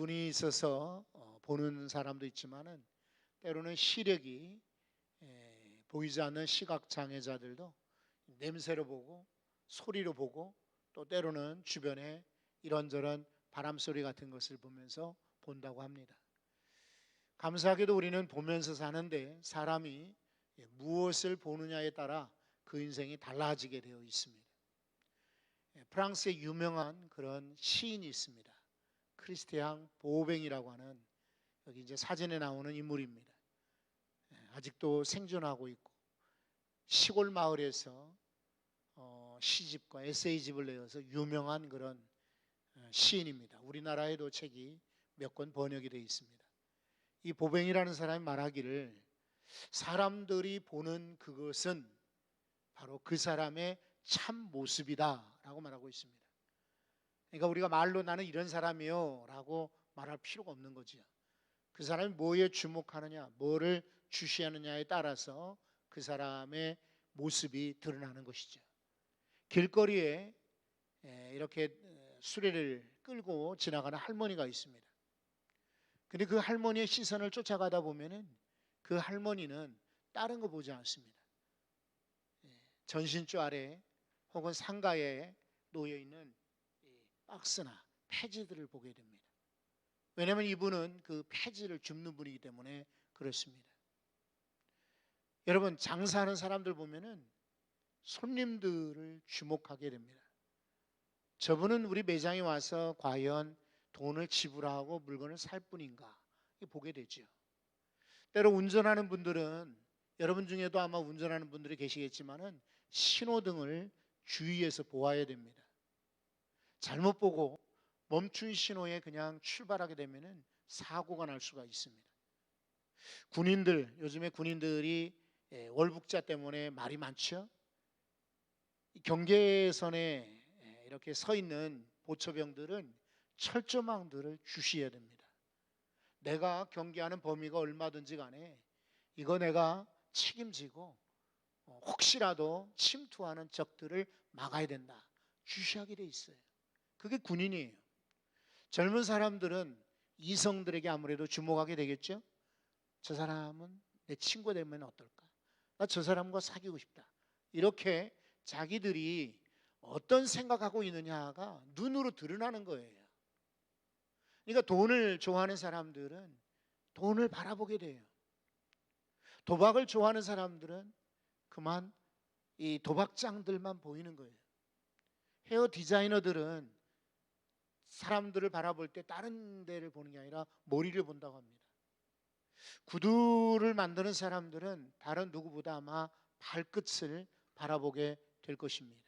눈이 있어서 보는 사람도 있지만은 때로는 시력이 보이지 않는 시각 장애자들도 냄새로 보고 소리로 보고 또 때로는 주변에 이런저런 바람 소리 같은 것을 보면서 본다고 합니다. 감사하게도 우리는 보면서 사는데 사람이 무엇을 보느냐에 따라 그 인생이 달라지게 되어 있습니다. 프랑스의 유명한 그런 시인이 있습니다. 크리스티앙 보뱅이라고 하는, 여기 이제 사진에 나오는 인물입니다. 아직도 생존하고 있고 시골 마을에서 시집과 에세이집을 내어서 유명한 그런 시인입니다. 우리나라에도 책이 몇 권 번역이 되어 있습니다. 이 보뱅이라는 사람이 말하기를 사람들이 보는 그것은 바로 그 사람의 참 모습이다 라고 말하고 있습니다. 그러니까 우리가 말로 나는 이런 사람이요 라고 말할 필요가 없는 거죠. 그 사람이 뭐에 주목하느냐, 뭐를 주시하느냐에 따라서 그 사람의 모습이 드러나는 것이죠. 길거리에 이렇게 수레를 끌고 지나가는 할머니가 있습니다. 근데 그 할머니의 시선을 쫓아가다 보면은 그 할머니는 다른 거 보지 않습니다. 전신주 아래 혹은 상가에 놓여 있는 박스나 폐지들을 보게 됩니다. 왜냐하면 이분은 그 폐지를 줍는 분이기 때문에 그렇습니다. 여러분, 장사하는 사람들 보면은 손님들을 주목하게 됩니다. 저분은 우리 매장에 와서 과연 돈을 지불하고 물건을 살 뿐인가 보게 되죠. 때로 운전하는 분들은, 여러분 중에도 아마 운전하는 분들이 계시겠지만은 신호등을 주의해서 보아야 됩니다. 잘못 보고 멈춘 신호에 그냥 출발하게 되면은 사고가 날 수가 있습니다. 군인들, 요즘에 군인들이 월북자 때문에 말이 많죠. 경계선에 이렇게 서 있는 보초병들은 철조망들을 주시해야 됩니다. 내가 경계하는 범위가 얼마든지 간에 이거 내가 책임지고 혹시라도 침투하는 적들을 막아야 된다, 주시하게 돼 있어요. 그게 군인이에요. 젊은 사람들은 이성들에게 아무래도 주목하게 되겠죠. 저 사람은 내 친구 되면 어떨까? 나 저 사람과 사귀고 싶다. 이렇게 자기들이 어떤 생각하고 있느냐가 눈으로 드러나는 거예요. 그러니까 돈을 좋아하는 사람들은 돈을 바라보게 돼요. 도박을 좋아하는 사람들은 그만 이 도박장들만 보이는 거예요. 헤어 디자이너들은 사람들을 바라볼 때 다른 데를 보는 게 아니라 머리를 본다고 합니다. 구두를 만드는 사람들은 다른 누구보다 아마 발끝을 바라보게 될 것입니다.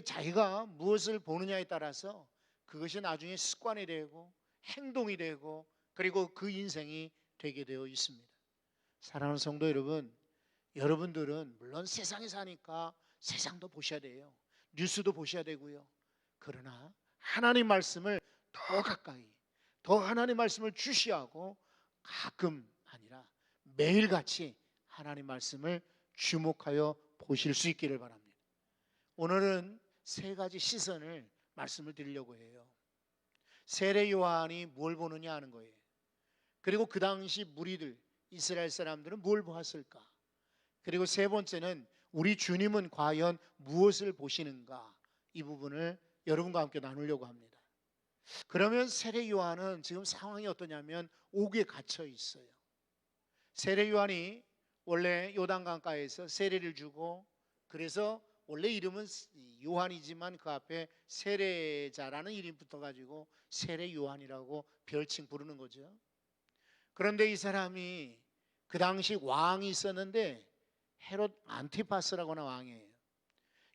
자기가 무엇을 보느냐에 따라서 그것이 나중에 습관이 되고 행동이 되고 그리고 그 인생이 되게 되어 있습니다. 사랑하는 성도 여러분, 여러분들은 물론 세상에 사니까 세상도 보셔야 돼요. 뉴스도 보셔야 되고요. 그러나 하나님 말씀을 더 가까이, 더 하나님 말씀을 주시하고 가끔 아니라 매일같이 하나님 말씀을 주목하여 보실 수 있기를 바랍니다. 오늘은 세 가지 시선을 말씀을 드리려고 해요. 세례 요한이 뭘 보느냐 하는 거예요. 그리고 그 당시 무리들, 이스라엘 사람들은 뭘 보았을까? 그리고 세 번째는 우리 주님은 과연 무엇을 보시는가? 이 부분을 여러분과 함께 나누려고 합니다. 그러면 세례 요한은 지금 상황이 어떠냐면 옥에 갇혀 있어요. 세례 요한이 원래 요단강가에서 세례를 주고, 그래서 원래 이름은 요한이지만 그 앞에 세례자라는 이름이 붙어가지고 세례 요한이라고 별칭 부르는 거죠. 그런데 이 사람이 그 당시 왕이 있었는데 헤롯 안티파스라고 하는 왕이에요.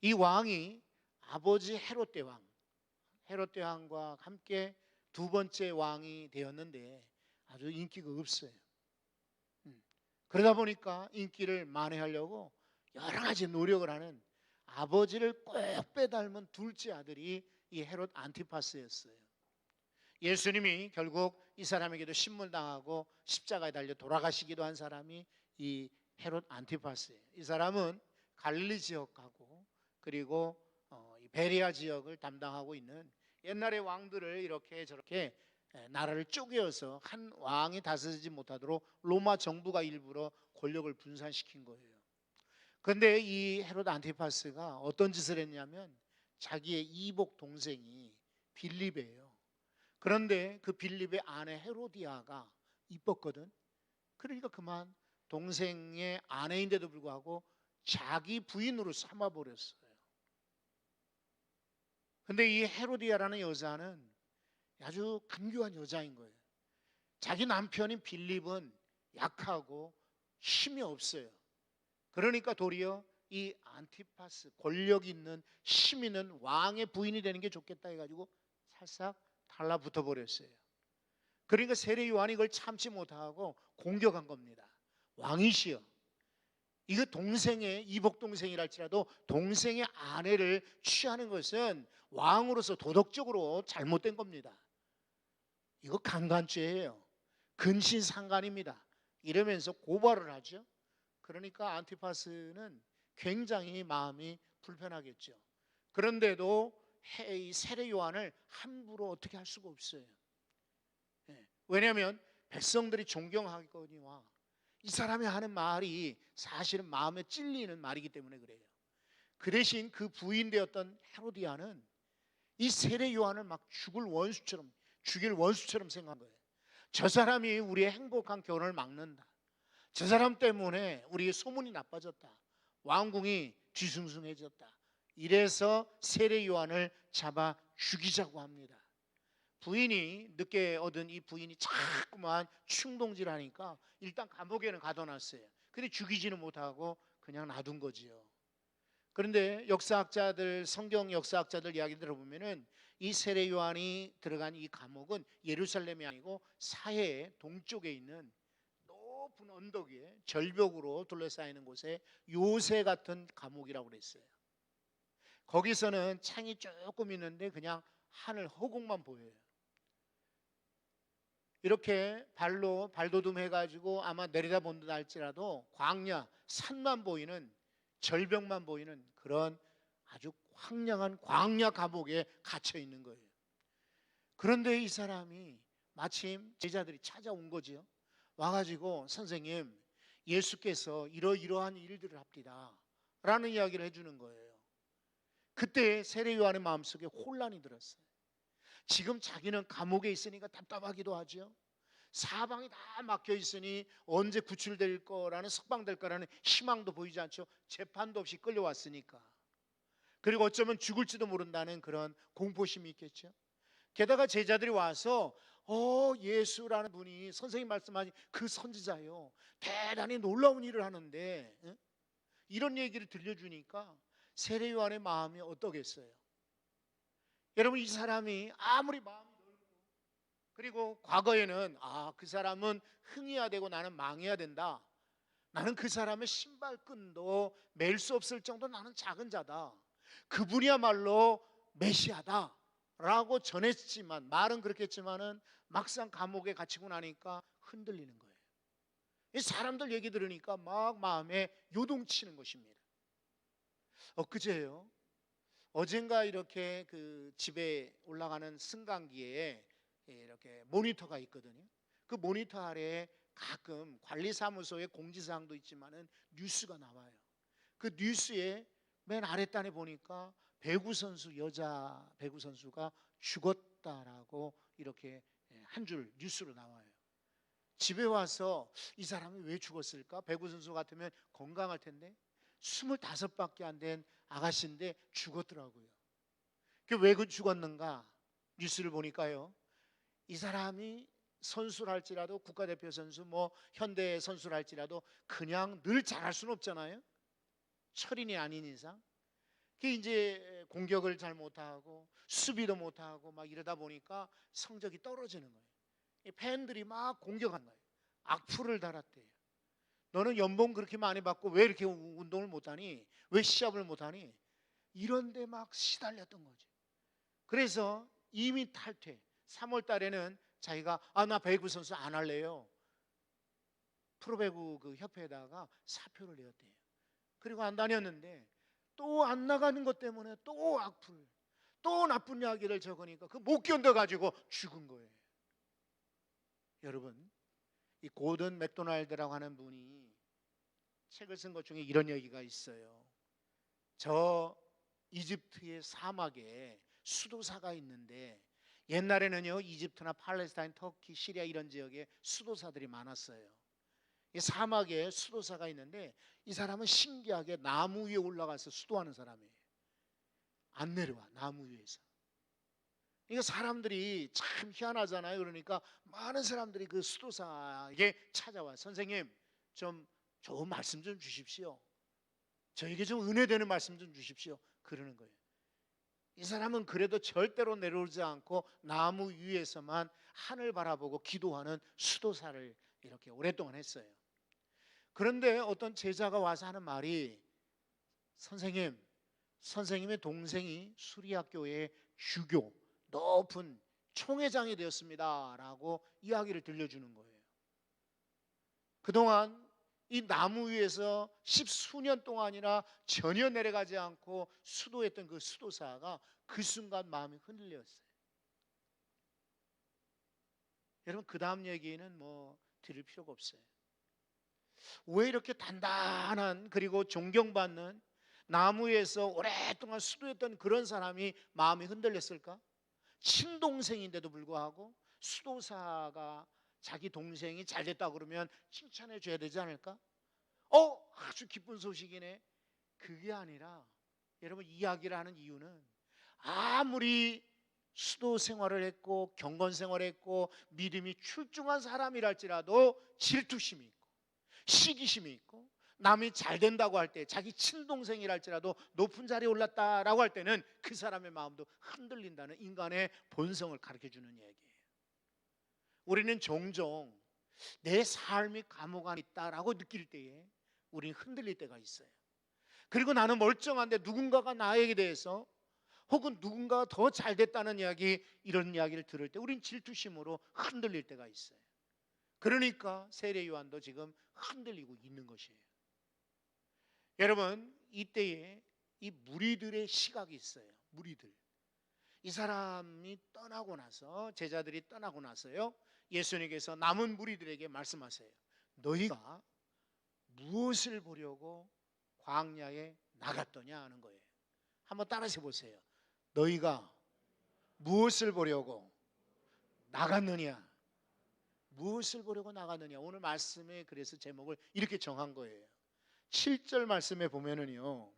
이 왕이 아버지 헤롯 대왕과 함께 두 번째 왕이 되었는데 아주 인기가 없어요. 그러다 보니까 인기를 만회하려고 여러 가지 노력을 하는 아버지를 꼭 빼닮은 둘째 아들이 이 헤롯 안티파스였어요. 예수님이 결국 이 사람에게도 신문당하고 십자가에 달려 돌아가시기도 한 사람이 이 헤롯 안티파스예요. 이 사람은 갈릴리 지역하고 그리고 이 베레아 지역을 담당하고 있는, 옛날의 왕들을 이렇게 저렇게 나라를 쪼개어서 한 왕이 다스리지 못하도록 로마 정부가 일부러 권력을 분산시킨 거예요. 그런데 이 헤로드 안티파스가 어떤 짓을 했냐면 자기의 이복 동생이 빌립이에요. 그런데 그 빌립의 아내 헤로디아가 이뻤거든. 그러니까 그만 동생의 아내인데도 불구하고 자기 부인으로 삼아버렸어요. 근데 이 헤로디아라는 여자는 아주 간교한 여자인 거예요. 자기 남편인 빌립은 약하고 힘이 없어요. 그러니까 도리어 이 안티파스, 권력 있는 힘 있는 왕의 부인이 되는 게 좋겠다 해가지고 살짝 달라붙어 버렸어요. 그러니까 세례 요한이 이걸 참지 못하고 공격한 겁니다. 왕이시여, 이거 동생의 이복 동생이랄지라도 동생의 아내를 취하는 것은 왕으로서 도덕적으로 잘못된 겁니다. 이거 강간죄예요. 근신상간입니다. 이러면서 고발을 하죠. 그러니까 안티파스는 굉장히 마음이 불편하겠죠. 그런데도 이 세례 요한을 함부로 어떻게 할 수가 없어요. 왜냐하면 백성들이 존경하거니와 이 사람이 하는 말이 사실은 마음에 찔리는 말이기 때문에 그래요. 그 대신 그 부인 되었던 헤로디아는 이 세례 요한을 막 죽일 원수처럼 생각한 거예요. 저 사람이 우리의 행복한 결혼을 막는다. 저 사람 때문에 우리의 소문이 나빠졌다. 왕궁이 뒤숭숭해졌다. 이래서 세례 요한을 잡아 죽이자고 합니다. 부인이 늦게 얻은 이 부인이 자꾸만 충동질하니까 일단 감옥에는 가둬놨어요. 근데 죽이지는 못하고 그냥 놔둔 거지요. 그런데 역사학자들, 성경 역사학자들 이야기 들어보면은 이 세례 요한이 들어간 이 감옥은 예루살렘이 아니고 사해 동쪽에 있는 높은 언덕 위에 절벽으로 둘러싸이는 곳에 요새 같은 감옥이라고 그랬어요. 거기서는 창이 조금 있는데 그냥 하늘 허공만 보여요. 이렇게 발로 발돋움 해가지고 아마 내려다본다 할지라도 광야, 산만 보이는, 절벽만 보이는 그런 아주 황량한 광야 감옥에 갇혀 있는 거예요. 그런데 이 사람이 마침 제자들이 찾아온 거지요. 와가지고 선생님, 예수께서 이러이러한 일들을 합니다 라는 이야기를 해주는 거예요. 그때 세례 요한의 마음속에 혼란이 들었어요. 지금 자기는 감옥에 있으니까 답답하기도 하죠. 사방이 다 막혀 있으니 언제 구출될 거라는, 석방될 거라는 희망도 보이지 않죠. 재판도 없이 끌려왔으니까. 그리고 어쩌면 죽을지도 모른다는 그런 공포심이 있겠죠. 게다가 제자들이 와서 예수라는 분이 선생님 말씀하신 그 선지자요, 대단히 놀라운 일을 하는데 이런 얘기를 들려주니까 세례 요한의 마음이 어떠겠어요? 여러분, 이 사람이 아무리 마음이 넓고 그리고 과거에는 그 사람은 흥해야 되고 나는 망해야 된다, 나는 그 사람의 신발끈도 맬 수 없을 정도 나는 작은 자다, 그분이야말로 메시아다 라고 전했지만, 말은 그렇게 했지만은 막상 감옥에 갇히고 나니까 흔들리는 거예요. 이 사람들 얘기 들으니까 막 마음에 요동치는 것입니다. 엊그제요, 어젠가 이렇게 그 집에 올라가는 승강기에 이렇게 모니터가 있거든요. 그 모니터 아래에 가끔 관리사무소의 공지사항도 있지만은 뉴스가 나와요. 그 뉴스에 맨 아랫단에 보니까 배구 선수, 여자 배구 선수가 죽었다라고 이렇게 한 줄 뉴스로 나와요. 집에 와서 이 사람이 왜 죽었을까? 배구 선수 같으면 건강할 텐데 25밖에 안 된 아가씨인데 죽었더라고요. 왜 죽었는가? 뉴스를 보니까요, 이 사람이 선수랄지라도, 국가대표 선수, 뭐 현대 선수랄지라도 그냥 늘 잘할 수는 없잖아요. 철인이 아닌 이상. 그게 이제 공격을 잘 못하고 수비도 못하고 막 이러다 보니까 성적이 떨어지는 거예요. 팬들이 막 공격한 거예요. 악플을 달았대요. 너는 연봉 그렇게 많이 받고 왜 이렇게 운동을 못하니? 왜 시합을 못하니? 이런데 막 시달렸던 거죠. 그래서 이미 탈퇴. 3월 달에는 자기가 나 배구 선수 안 할래요, 프로배구 그 협회에다가 사표를 내었대요. 그리고 안 다녔는데 또 안 나가는 것 때문에 또 악플, 또 나쁜 이야기를 적으니까 그 못 견뎌가지고 죽은 거예요. 여러분, 이 고든 맥도날드라고 하는 분이 책을 쓴 것 중에 이런 얘기가 있어요. 저 이집트의 사막에 수도사가 있는데, 옛날에는요 이집트나 팔레스타인, 터키, 시리아 이런 지역에 수도사들이 많았어요. 이 사막에 수도사가 있는데 이 사람은 신기하게 나무 위에 올라가서 수도하는 사람이에요. 안 내려와, 나무 위에서. 그러니까 사람들이 참 희한하잖아요. 그러니까 많은 사람들이 그 수도사에게 찾아와, 선생님 좀 좋은 말씀 좀 주십시오, 저에게 좀 은혜되는 말씀 좀 주십시오, 그러는 거예요. 이 사람은 그래도 절대로 내려오지 않고 나무 위에서만 하늘 바라보고 기도하는 수도사를 이렇게 오랫동안 했어요. 그런데 어떤 제자가 와서 하는 말이, 선생님, 선생님의 동생이 수리학교의 주교, 높은 총회장이 되었습니다 라고 이야기를 들려주는 거예요. 그동안 이 나무 위에서 십수년 동안이나 전혀 내려가지 않고 수도했던 그 수도사가 그 순간 마음이 흔들렸어요. 여러분, 그 다음 얘기는 뭐 드릴 필요가 없어요. 왜 이렇게 단단한, 그리고 존경받는 나무에서 오랫동안 수도했던 그런 사람이 마음이 흔들렸을까? 친동생인데도 불구하고 수도사가 자기 동생이 잘 됐다 그러면 칭찬해 줘야 되지 않을까? 아주 기쁜 소식이네. 그게 아니라, 여러분, 이야기를 하는 이유는 아무리 수도 생활을 했고 경건 생활을 했고 믿음이 출중한 사람이랄지라도 질투심이 있고 시기심이 있고, 남이 잘 된다고 할 때, 자기 친동생이랄지라도 높은 자리에 올랐다라고 할 때는 그 사람의 마음도 흔들린다는 인간의 본성을 가르쳐주는 얘기예요. 우리는 종종 내 삶이 감옥 안에 있다라고 느낄 때에 우리는 흔들릴 때가 있어요. 그리고 나는 멀쩡한데 누군가가 나에게 대해서, 혹은 누군가가 더 잘 됐다는 이야기, 이런 이야기를 들을 때 우린 질투심으로 흔들릴 때가 있어요. 그러니까 세례 요한도 지금 흔들리고 있는 것이에요. 여러분, 이때에 이 무리들의 시각이 있어요. 무리들, 이 사람이 떠나고 나서, 제자들이 떠나고 나서요, 예수님께서 남은 무리들에게 말씀하세요. 너희가 무엇을 보려고 광야에 나갔더냐 하는 거예요. 한번 따라해 보세요. 너희가 무엇을 보려고 나갔느냐? 무엇을 보려고 나갔느냐? 오늘 말씀에 그래서 제목을 이렇게 정한 거예요. 7절 말씀에 보면은요,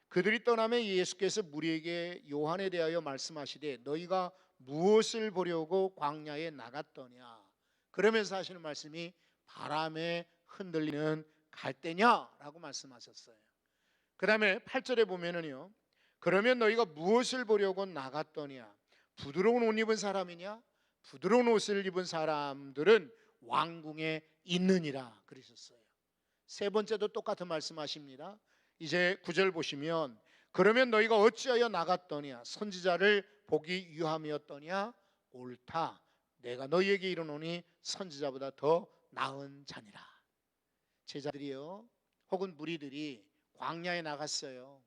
그들이 떠나면 예수께서 무리에게 요한에 대하여 말씀하시되 너희가 무엇을 보려고 광야에 나갔더냐? 그러면서 하시는 말씀이 바람에 흔들리는 갈대냐라고 말씀하셨어요. 그 다음에 8절에 보면은요, 그러면 너희가 무엇을 보려고 나갔더냐? 부드러운 옷 입은 사람이냐? 부드러운 옷을 입은 사람들은 왕궁에 있느니라 그러셨어요. 세 번째도 똑같은 말씀하십니다. 이제 9절 보시면, 그러면 너희가 어찌하여 나갔더냐? 선지자를 보기 위함이었더냐? 옳다, 내가 너희에게 이르노니 선지자보다 더 나은 자니라. 제자들이요, 혹은 무리들이 광야에 나갔어요.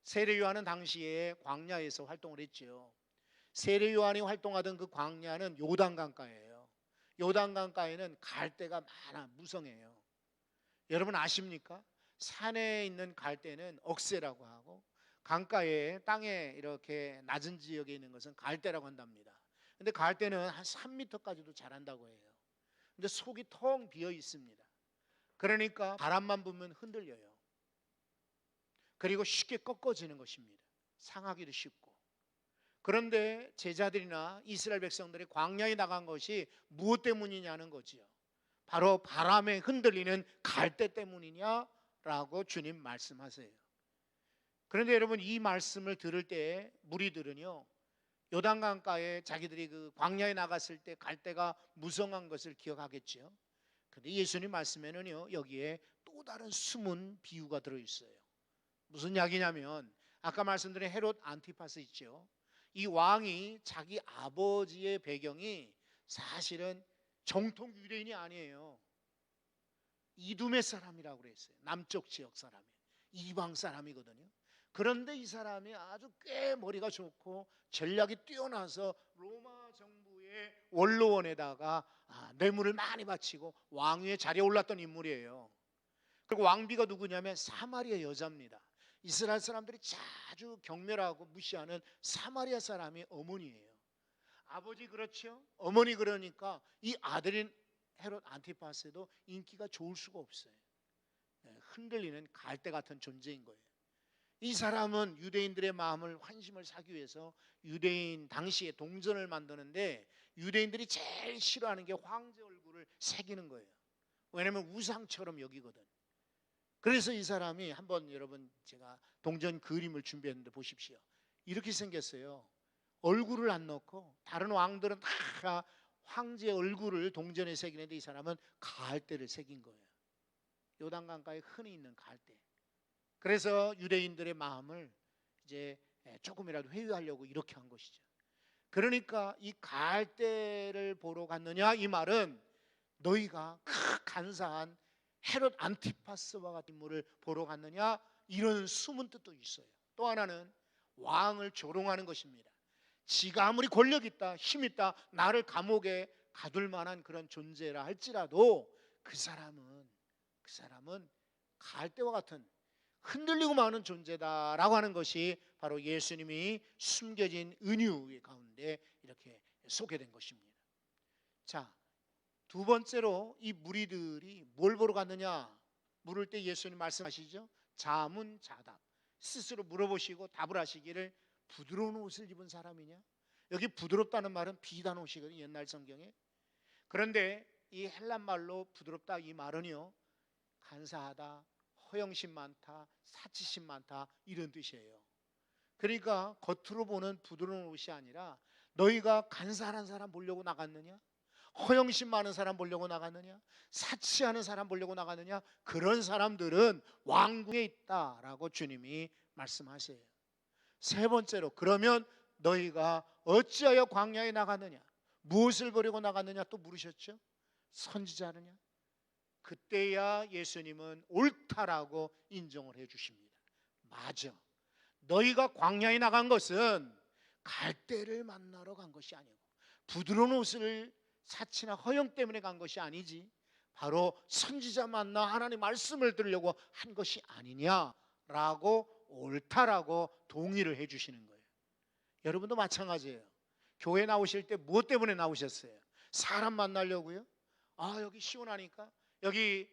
세례 요한은 당시에 광야에서 활동을 했죠. 세례 요한이 활동하던 그 광야는 요단강가예요. 요단강가에는 갈대가 많아, 무성해요. 여러분 아십니까? 산에 있는 갈대는 억새라고 하고, 강가에, 땅에 이렇게 낮은 지역에 있는 것은 갈대라고 한답니다. 근데 갈대는 한 3m까지도 자란다고 해요. 근데 속이 텅 비어 있습니다. 그러니까 바람만 불면 흔들려요. 그리고 쉽게 꺾어지는 것입니다. 상하기도 쉽고. 그런데 제자들이나 이스라엘 백성들이 광야에 나간 것이 무엇 때문이냐는 거지요. 바로 바람에 흔들리는 갈대 때문이냐라고 주님 말씀하세요. 그런데 여러분, 이 말씀을 들을 때 무리들은요, 요단강가에 자기들이 그 광야에 나갔을 때 갈대가 무성한 것을 기억하겠죠. 그런데 예수님 말씀에는요, 여기에 또 다른 숨은 비유가 들어있어요. 무슨 이야기냐면, 아까 말씀드린 헤롯 안티파스 있죠. 이 왕이 자기 아버지의 배경이 사실은 정통 유대인이 아니에요. 이두메 사람이라고 그랬어요. 남쪽 지역 사람이에요. 이방 사람이거든요. 그런데 이 사람이 아주 꽤 머리가 좋고 전략이 뛰어나서 로마 정부의 원로원에다가 뇌물을 많이 바치고 왕위의 자리에 올랐던 인물이에요. 그리고 왕비가 누구냐면 사마리아 여자입니다. 이스라엘 사람들이 자주 경멸하고 무시하는 사마리아 사람이 어머니예요. 아버지 그렇죠? 어머니 그러니까 이 아들인 헤롯 안티파스도 인기가 좋을 수가 없어요. 흔들리는 갈대 같은 존재인 거예요. 이 사람은 유대인들의 마음을 환심을 사기 위해서 유대인 당시에 동전을 만드는데 유대인들이 제일 싫어하는 게 황제 얼굴을 새기는 거예요. 왜냐하면 우상처럼 여기거든. 그래서 이 사람이 한번 여러분 제가 동전 그림을 준비했는데 보십시오. 이렇게 생겼어요. 얼굴을 안 넣고 다른 왕들은 다 황제 얼굴을 동전에 새기는데 이 사람은 갈대를 새긴 거예요. 요단강가에 흔히 있는 갈대. 그래서 유대인들의 마음을 이제 조금이라도 회유하려고 이렇게 한 것이죠. 그러니까 이 갈대를 보러 갔느냐 이 말은 너희가 간사한 헤롯 안티파스와 같은 인물을 보러 갔느냐 이런 숨은 뜻도 있어요. 또 하나는 왕을 조롱하는 것입니다. 지가 아무리 권력 있다 힘 있다 나를 감옥에 가둘 만한 그런 존재라 할지라도 그 사람은 갈대와 같은 흔들리고 마는 존재다라고 하는 것이 바로 예수님이 숨겨진 은유 가운데 이렇게 소개된 것입니다. 자, 두 번째로 이 무리들이 뭘 보러 갔느냐 물을 때 예수님 말씀하시죠. 자문자답, 스스로 물어보시고 답을 하시기를 부드러운 옷을 입은 사람이냐. 여기 부드럽다는 말은 비단 옷이거든요, 옛날 성경에. 그런데 이 헬란 말로 부드럽다 이 말은요, 간사하다, 허영심 많다, 사치심 많다 이런 뜻이에요. 그러니까 겉으로 보는 부드러운 옷이 아니라 너희가 간사한 사람 보려고 나갔느냐, 허영심 많은 사람 보려고 나갔느냐, 사치하는 사람 보려고 나갔느냐, 그런 사람들은 왕궁에 있다라고 주님이 말씀하세요. 세 번째로 그러면 너희가 어찌하여 광야에 나갔느냐, 무엇을 보려고 나갔느냐 또 물으셨죠. 선지자느냐. 그때야 예수님은 옳다라고 인정을 해 주십니다. 맞아. 너희가 광야에 나간 것은 갈대를 만나러 간 것이 아니고 부드러운 옷을 사치나 허영 때문에 간 것이 아니지 바로 선지자 만나 하나님 말씀을 들으려고 한 것이 아니냐라고 옳다라고 동의를 해 주시는 거예요. 여러분도 마찬가지예요. 교회 나오실 때 무엇 때문에 나오셨어요? 사람 만나려고요? 여기 시원하니까 여기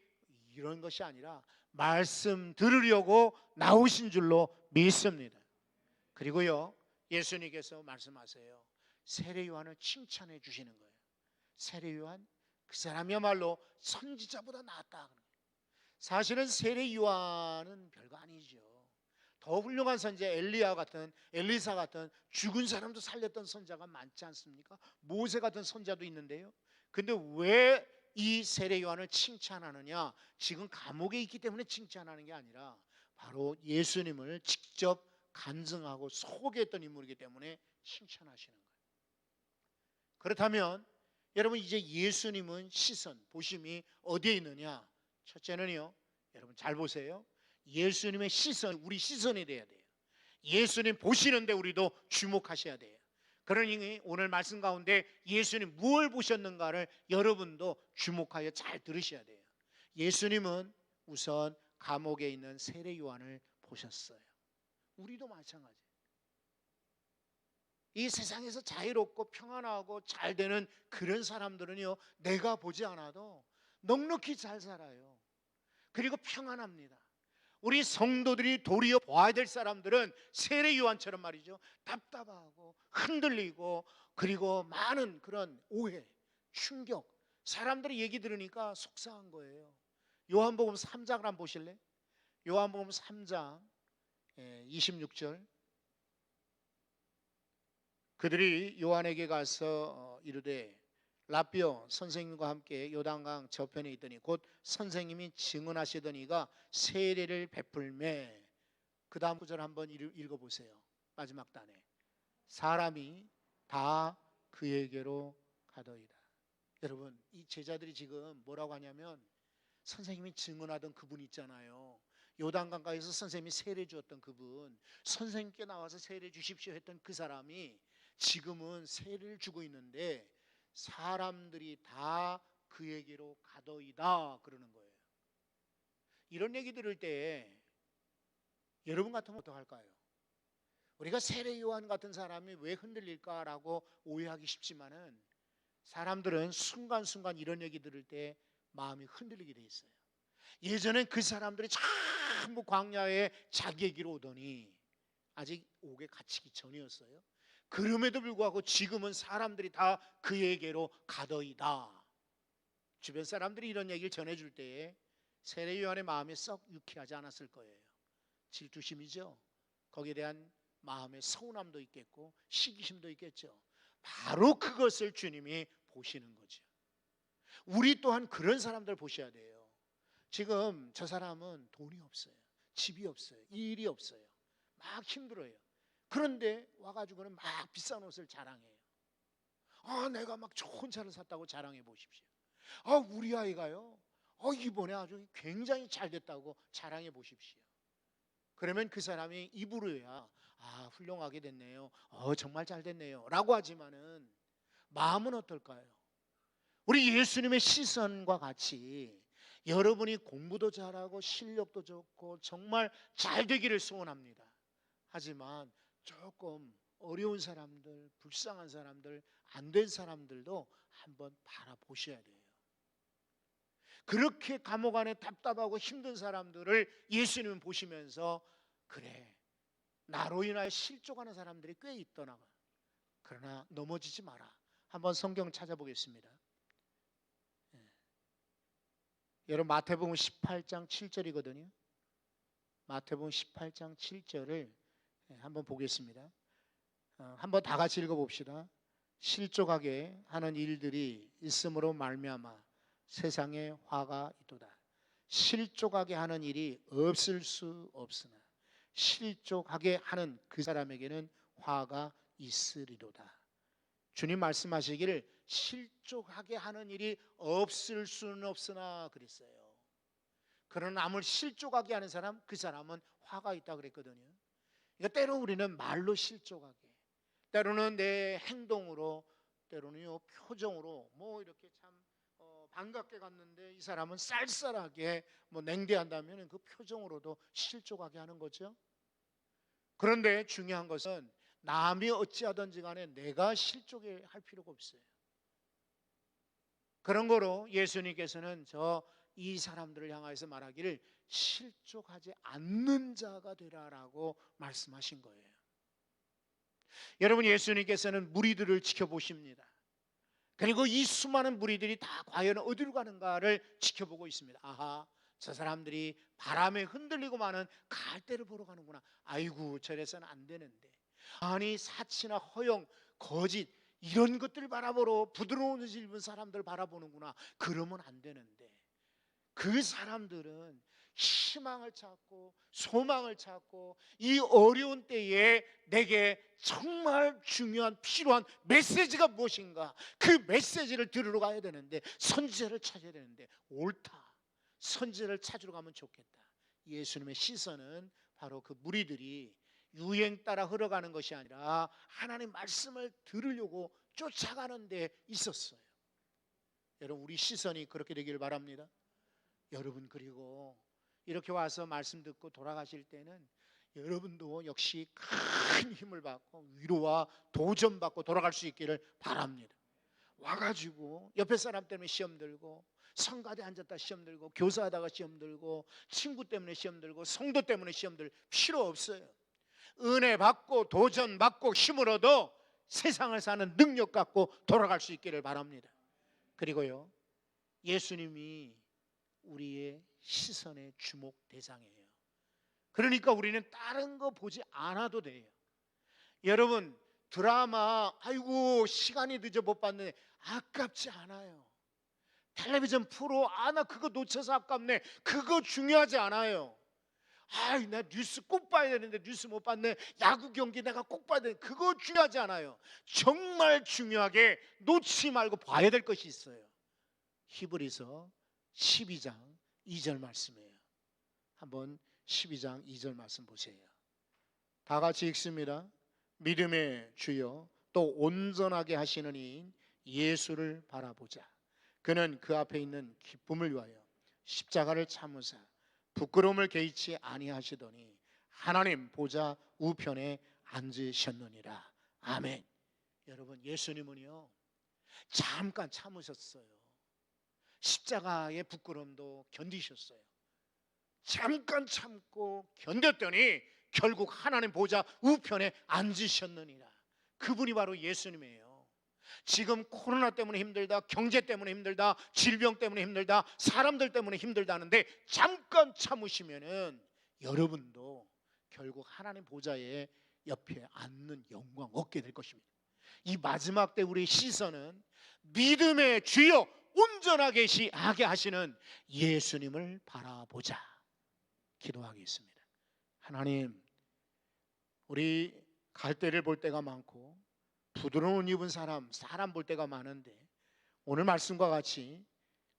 이런 것이 아니라 말씀 들으려고 나오신 줄로 믿습니다. 그리고요 예수님께서 말씀하세요. 세례 요한을 칭찬해 주시는 거예요. 세례 요한 그 사람이야말로 선지자보다 낫다. 사실은 세례 요한은 별거 아니죠. 더 훌륭한 선지자 엘리사 같은 죽은 사람도 살렸던 선자가 많지 않습니까? 모세 같은 선자도 있는데요. 근데 왜 이 세례 요한을 칭찬하느냐? 지금 감옥에 있기 때문에 칭찬하는 게 아니라 바로 예수님을 직접 간증하고 소개했던 인물이기 때문에 칭찬하시는 거예요. 그렇다면 여러분 이제 예수님은 시선, 보심이 어디에 있느냐? 첫째는요, 여러분 잘 보세요. 예수님의 시선, 우리 시선이 돼야 돼요. 예수님 보시는데 우리도 주목하셔야 돼요. 그러니 오늘 말씀 가운데 예수님 무엇을 보셨는가를 여러분도 주목하여 잘 들으셔야 돼요. 예수님은 우선 감옥에 있는 세례 요한을 보셨어요. 우리도 마찬가지예요. 이 세상에서 자유롭고 평안하고 잘 되는 그런 사람들은요, 내가 보지 않아도 넉넉히 잘 살아요. 그리고 평안합니다. 우리 성도들이 도리어 봐야 될 사람들은 세례 요한처럼 말이죠, 답답하고 흔들리고 그리고 많은 그런 오해, 충격, 사람들이 얘기 들으니까 속상한 거예요. 요한복음 3장을 한번 보실래요? 요한복음 3장 26절. 그들이 요한에게 가서 이르되 라비오, 선생님과 함께 요단강 저편에 있더니 곧 선생님이 증언하시더니가 세례를 베풀매. 그 다음 구절 한번 읽어보세요. 마지막 단에 사람이 다 그에게로 가더이다. 여러분 이 제자들이 지금 뭐라고 하냐면 선생님이 증언하던 그분 있잖아요. 요단강가에서 선생님이 세례 주었던 그분, 선생님께 나와서 세례 주십시오 했던 그 사람이 지금은 세례를 주고 있는데 사람들이 다 그에게로 가더이다 그러는 거예요. 이런 얘기 들을 때 여러분 같으면 어떡할까요? 우리가 세례 요한 같은 사람이 왜 흔들릴까라고 오해하기 쉽지만은 사람들은 순간순간 이런 얘기 들을 때 마음이 흔들리게 돼 있어요. 예전엔 그 사람들이 전부 광야에 자기에게로 오더니 아직 옥에 갇히기 전이었어요. 그럼에도 불구하고 지금은 사람들이 다 그에게로 가더이다. 주변 사람들이 이런 얘기를 전해줄 때에 세례 요한의 마음이 썩 유쾌하지 않았을 거예요. 질투심이죠. 거기에 대한 마음의 서운함도 있겠고 시기심도 있겠죠. 바로 그것을 주님이 보시는 거죠. 우리 또한 그런 사람들 보셔야 돼요. 지금 저 사람은 돈이 없어요. 집이 없어요. 일이 없어요. 막 힘들어요. 그런데 와가지고는 막 비싼 옷을 자랑해요. 내가 막 좋은 차를 샀다고 자랑해 보십시오. 우리 아이가요. 이번에 아주 굉장히 잘 됐다고 자랑해 보십시오. 그러면 그 사람이 입으로야 훌륭하게 됐네요. 정말 잘 됐네요. 라고 하지만은 마음은 어떨까요? 우리 예수님의 시선과 같이 여러분이 공부도 잘하고 실력도 좋고 정말 잘 되기를 소원합니다. 하지만 조금 어려운 사람들, 불쌍한 사람들, 안 된 사람들도 한번 바라보셔야 돼요. 그렇게 감옥 안에 답답하고 힘든 사람들을 예수님은 보시면서 그래, 나로 인하여 실족하는 사람들이 꽤 있더나 그러나 넘어지지 마라. 한번 성경 찾아보겠습니다. 여러분 마태복음 18장 7절이거든요. 마태복음 18장 7절을 한번 보겠습니다. 한번 다 같이 읽어봅시다. 실족하게 하는 일들이 있음으로 말미암아 세상에 화가 있도다. 실족하게 하는 일이 없을 수 없으나 실족하게 하는 그 사람에게는 화가 있으리로다. 주님 말씀하시기를 실족하게 하는 일이 없을 수는 없으나 그랬어요. 그러나 남을 실족하게 하는 사람, 그 사람은 화가 있다 그랬거든요. 그러니까 때로 우리는 말로 실족하게, 때로는 내 행동으로, 때로는요 표정으로 이렇게 참 반갑게 갔는데 이 사람은 쌀쌀하게 냉대한다면 그 표정으로도 실족하게 하는 거죠. 그런데 중요한 것은 남이 어찌하든지 간에 내가 실족해 할 필요가 없어요. 그런 거로 예수님께서는 이 사람들을 향해서 말하기를 실족하지 않는 자가 되라라고 말씀하신 거예요. 여러분 예수님께서는 무리들을 지켜보십니다. 그리고 이 수많은 무리들이 다 과연 어디로 가는가를 지켜보고 있습니다. 저 사람들이 바람에 흔들리고 마는 갈대를 보러 가는구나. 아이고 저래서는 안 되는데. 아니 사치나 허영, 거짓 이런 것들 바라보러 부드러운 옷을 입은 사람들 바라보는구나. 그러면 안 되는데. 그 사람들은 희망을 찾고 소망을 찾고 이 어려운 때에 내게 정말 중요한 필요한 메시지가 무엇인가, 그 메시지를 들으러 가야 되는데 선지자를 찾아야 되는데 옳다, 선지자를 찾으러 가면 좋겠다. 예수님의 시선은 바로 그 무리들이 유행 따라 흘러가는 것이 아니라 하나님 말씀을 들으려고 쫓아가는 데 있었어요. 여러분 우리 시선이 그렇게 되기를 바랍니다. 여러분 그리고 이렇게 와서 말씀 듣고 돌아가실 때는 여러분도 역시 큰 힘을 받고 위로와 도전받고 돌아갈 수 있기를 바랍니다. 와가지고 옆에 사람 때문에 시험 들고 성가대 앉았다 시험 들고 교사하다가 시험 들고 친구 때문에 시험 들고 성도 때문에 시험 들 필요 없어요. 은혜 받고 도전 받고 힘을 얻어 세상을 사는 능력 갖고 돌아갈 수 있기를 바랍니다. 그리고요 예수님이 우리의 시선의 주목 대상이에요. 그러니까 우리는 다른 거 보지 않아도 돼요. 여러분 드라마 아이고 시간이 늦어 못 봤네 아깝지 않아요. 텔레비전 프로 나 그거 놓쳐서 아깝네 그거 중요하지 않아요. 나 뉴스 꼭 봐야 되는데 뉴스 못 봤네. 야구 경기 내가 꼭 봐야 되는데 그거 중요하지 않아요. 정말 중요하게 놓치지 말고 봐야 될 것이 있어요. 히브리서 12장 2절 말씀이에요. 한번 12장 2절 말씀 보세요. 다 같이 읽습니다. 믿음의 주여 또 온전하게 하시는 이인 예수를 바라보자. 그는 그 앞에 있는 기쁨을 위하여 십자가를 참으사 부끄러움을 개의치 아니하시더니 하나님 보좌 우편에 앉으셨느니라. 아멘. 여러분, 예수님은요 잠깐 참으셨어요. 십자가의 부끄러움도 견디셨어요. 잠깐 참고 견뎠더니 결국 하나님 보좌 우편에 앉으셨느니라. 그분이 바로 예수님이에요. 지금 코로나 때문에 힘들다, 경제 때문에 힘들다, 질병 때문에 힘들다, 사람들 때문에 힘들다는데 잠깐 참으시면은 여러분도 결국 하나님 보좌의 옆에 앉는 영광 얻게 될 것입니다. 이 마지막 때 우리의 시선은 믿음의 주여 온전하게 하게 하시는 예수님을 바라보자. 기도하겠습니다. 하나님, 우리 갈대를 볼 때가 많고 부드러운 옷 입은 사람 볼 때가 많은데 오늘 말씀과 같이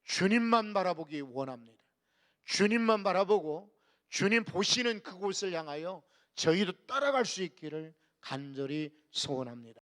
주님만 바라보기 원합니다. 주님만 바라보고 주님 보시는 그곳을 향하여 저희도 따라갈 수 있기를 간절히 소원합니다.